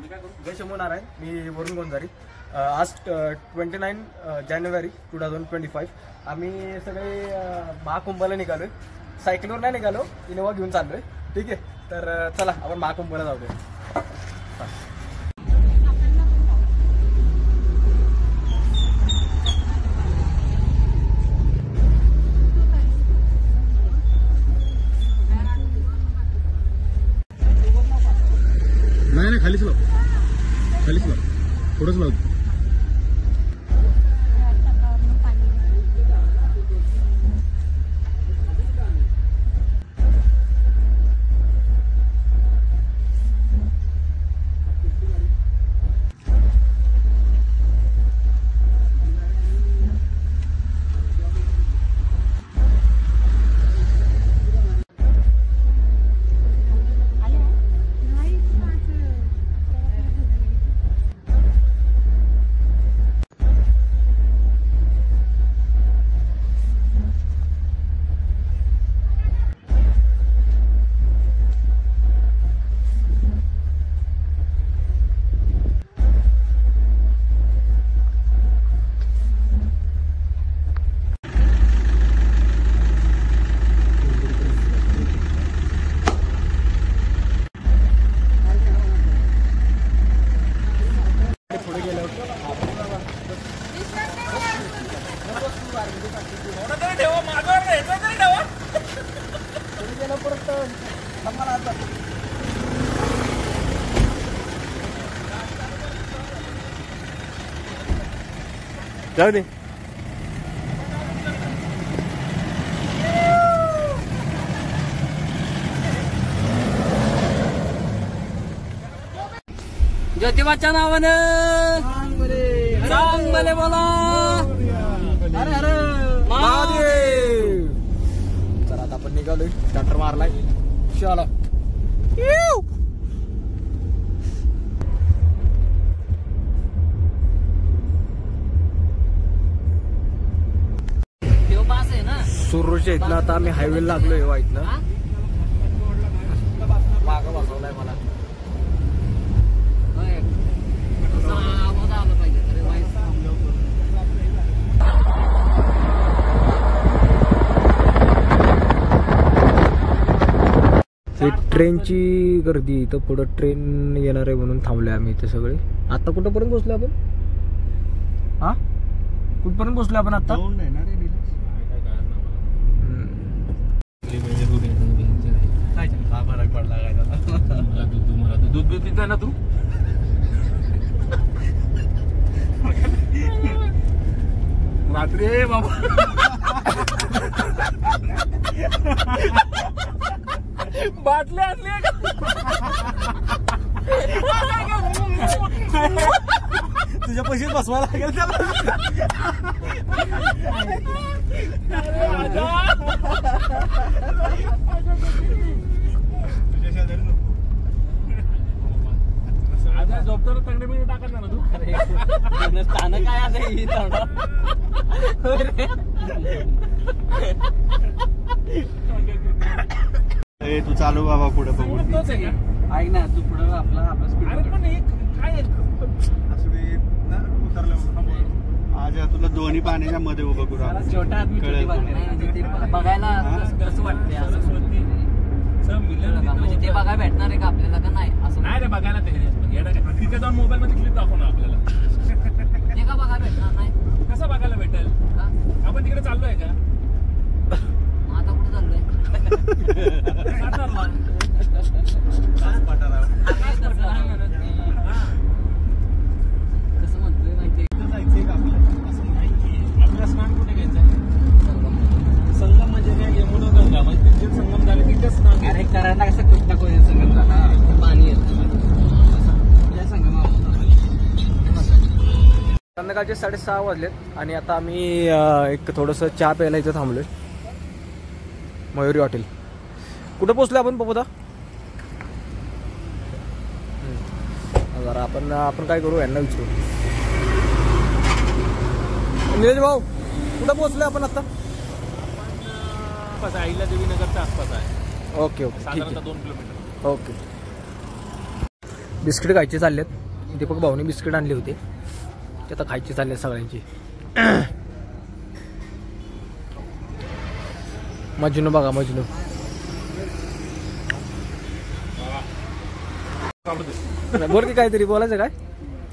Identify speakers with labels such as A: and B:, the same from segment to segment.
A: जय होणार आहे. मी वरुण गोंजारी. आज 29 जानेवारी 2025 आम्ही सगळे महाकुंभला निघालोय. सायकलवर नाही निघालो, इनोवा घेऊन चाललोय. ठीक आहे, तर चला आपण महाकुंभला जाऊया.
B: नाही खालीच लाव, खालीच लाव, थोडंच लाव.
A: जाऊ दे.
C: ज्योतिबाच्या नावानं सांग बले बोला.
A: अरे अरे महादेव. चला आता आपण निघालोय. स्टार्टर मारलाय. चला सुरूच्या इथनं आता आम्ही हायवे लागलोय. इथनं मागं बसवलाय मला. ट्रेनची गर्दी. इथं पुढं ट्रेन येणार आहे म्हणून थांबलोय आम्ही इथे सगळे. आता कुठपर्यंत पोहोचलो आपण? हा, कुठपर्यंत पोहोचलो आपण आता? फरक पडला काय मला दूध दूध पितोय ना तू? रात्री बाबा बाटल्या आणली तुझ्या पैसे बसवा लागेल त्याला. झोपतो तंगडे मिळून टाकत ना तू. स्थान काय आहे
B: तू चालू बाबा पुढे बघू.
C: ऐक ना, तू पुढे आपला
B: आज तुला दोन्ही पाण्याच्या मध्ये उभं करू.
C: छोटा आदमी बघायला कसं वाटतंय म्हणजे ते बघायला भेटणार आहे का आपल्याला का नाही? असं नाही रे, बघायला तिथे जाऊन मोबाईल मध्ये क्लिप दाखव ना आपल्याला. ते का बघायला भेटणार नाही? कसं बघायला भेटेल? आपण तिकडे चाललोय का? आता कुठे चाललोय? कसं म्हणतोय माहिती जायचंय का आपल्या स्नान कुठे घ्यायचंय? संगम म्हणजे काय? यमुना गंगा म्हणजे तिथे संगम झाले तिथेच स्नान. अरे करायला कसं कृष्णा कोण संगम झाला, पाणी येतं या संगमावर.
A: संध्याकाळचे 6:30 वाजलेत आणि आता आम्ही एक थोडंसं चहा प्यायला इथं थांबलोय. मयुरी हॉटेल. कुठं पोचलो आपण बघूदा जरा. आपण काय करू, यांना विचारू. निलेश भाऊ, कुठं पोचलोय आपण आता?
D: आईला देवी नगरच्या आसपास आहे.
A: ओके ओके,
D: साधारणतः 2 किलोमीटर.
A: ओके. बिस्किट खायचे चाललेत. दीपक भाऊने बिस्किट आणले होते ते आता खायचे चालले सगळ्यांची. मजनू बघा मजनू. बोल की काहीतरी बोलायचं काय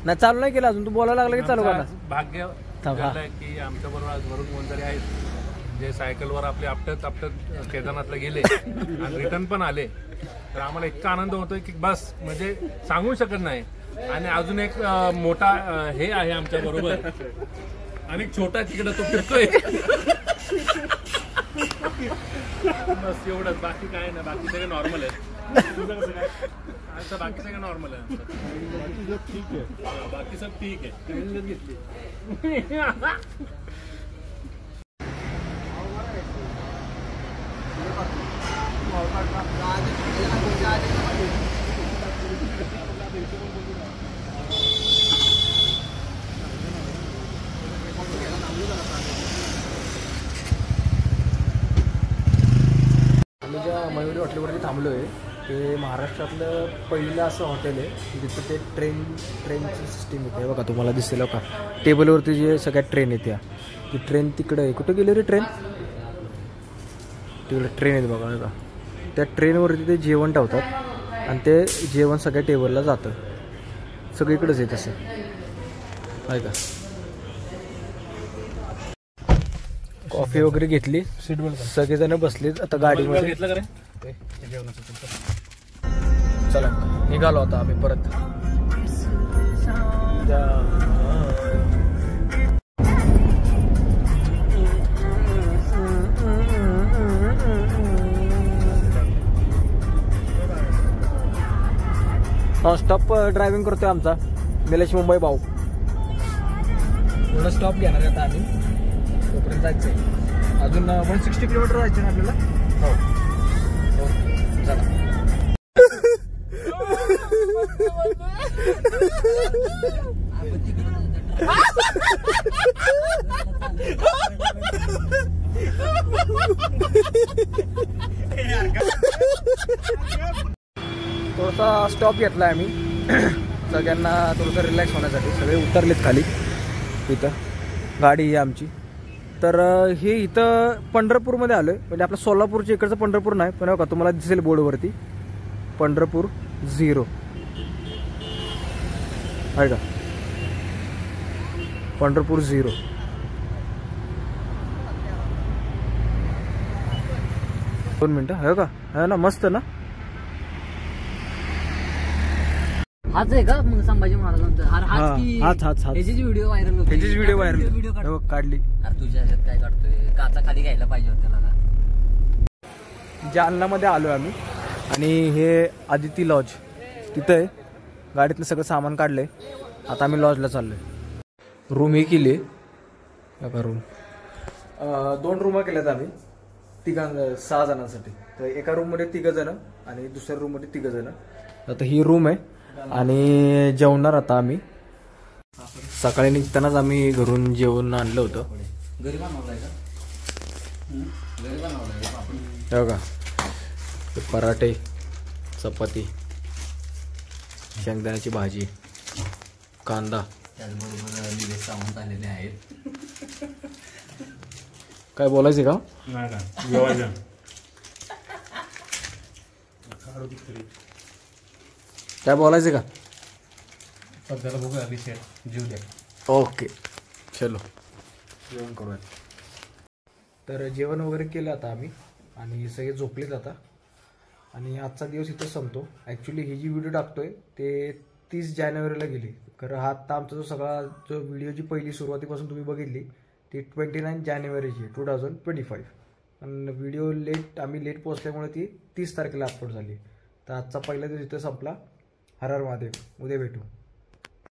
A: नाही. चालू नाही केलं अजून. तू बोलायला लागला की चालू करणार.
B: भाग्य की आमच्या बरोबर आज वरून कोणतरी आहेत जे सायकलवर आपले आपटत केदारनाथला गेले आणि रिटर्न पण आले. तर आम्हाला इतका आनंद होतोय की बस म्हणजे सांगू शकत नाही. आणि अजून एक मोठा हे आहे आमच्या बरोबर आणि एक छोटा तिकडे तो फिरतोय. बस एवढंच. बाकी काय नाही. बाकी सगळे नॉर्मल आहे. बाकी सगळं नॉर्मल आहे. बाकी सब ठीक आहे.
A: आम्ही ज्या मयुरी हॉटेलवरती थांबलो आहे ते महाराष्ट्रातलं पहिलं असं हॉटेल आहे की तिथं ते ट्रेनची सिस्टीम होते. बघा तुम्हाला दिसेल का टेबलवरती जे सगळ्या ट्रेन येत्या ती ट्रेन तिकडे आहे. कुठं गेली रे ट्रेन? तिकडे ट्रेन आहेत बघा. बघा त्या ट्रेनवरती ते जेवण ठेवतात आणि ते जेवण सगळ्या टेबलला जातं. सगळीकडेच आहे तसं आहे का. कॉफी वगैरे घेतली. सगळेजण बसलेत आता गाडीमध्ये.
B: घेतलं का रे?
A: चला निघालो आता आम्ही परत. स्टॉप ड्रायव्हिंग करतोय आमचा निलेश मुंबई भाऊ. थोडा स्टॉप घेणार आहे आता आम्ही. तोपर्यंत जायचंय. अजून 160 किलोमीटर जायचं ना आपल्याला. हो चला. थोडासा स्टॉप घेतलाय आम्ही सगळ्यांना थोडंसं रिलॅक्स होण्यासाठी. सगळे उतरलेत खाली. इथं गाडी आहे आमची. तर हे इथं पंढरपूरमध्ये आलो आहे. म्हणजे आपलं सोलापूरच्या इकडचं पंढरपूर नाही पण बघा तुम्हाला दिसेल बोर्डवरती पंढरपूर 0 आहे का. पंढरपूर 0. दोन मिनटं आहे का. आहे ना मस्त ना.
C: हाच आहे का मग संभाजी महाराजांचा?
A: हाच
C: ह्याचीच व्हिडिओ व्हायरल होती.
A: ह्याचीच व्हिडिओ काढली.
C: अरे तुझ्या ह्याच्यात काय काढतोय? काचा खाली घ्यायला पाहिजे होत्या ना.
A: जालनामध्ये आलोय आम्ही आणि हे आदिती लॉज तिथं आहे. गाडीतलं सगळं सामान काढलंय. आता आम्ही लॉजला चाललोय. रूम ही केली आहे रूम. 2 रूम केल्यात आम्ही 6 जणांसाठी. तर एका रूममध्ये 3 जण आणि दुसऱ्या रूममध्ये 3 जण. आता ही रूम आहे आणि जेवणार आता आम्ही. सकाळी निघतानाच आम्ही घरून जेवण आणलं होतं.
C: घरी बनवलाय का? घरी बनवलाय
A: बघा पराठे, चपाती, शेंगदाण्याची भाजी, कांदा.
C: त्याचबरोबर निलेश सावंत आलेले आहेत.
A: काय बोलायचं का?
B: नाही का जेवायचं.
A: काय बोलायचं का?
B: सध्याला बघूया रिसेट जीव द्या.
A: ओके चलो जेवण करूयात. तर जेवण वगैरे केलं आता आम्ही आणि सगळे झोपलेत आता. आणि आजचा दिवस इथं संपतो. ॲक्च्युली ही जी व्हिडिओ टाकतोय ते 30 जानेवारीला गेली. खरं हा आत्ता आमचा जो सगळा जो व्हिडिओची पहिली सुरुवातीपासून तुम्ही बघितली ती 29 जानेवारीची 2025. पण व्हिडिओ आम्ही लेट पोहोचल्यामुळे ती 30 तारखेला अपलोड झाली. तर आजचा पहिला दिवस इथं संपला. हर हर महादेव. उद्या भेटू.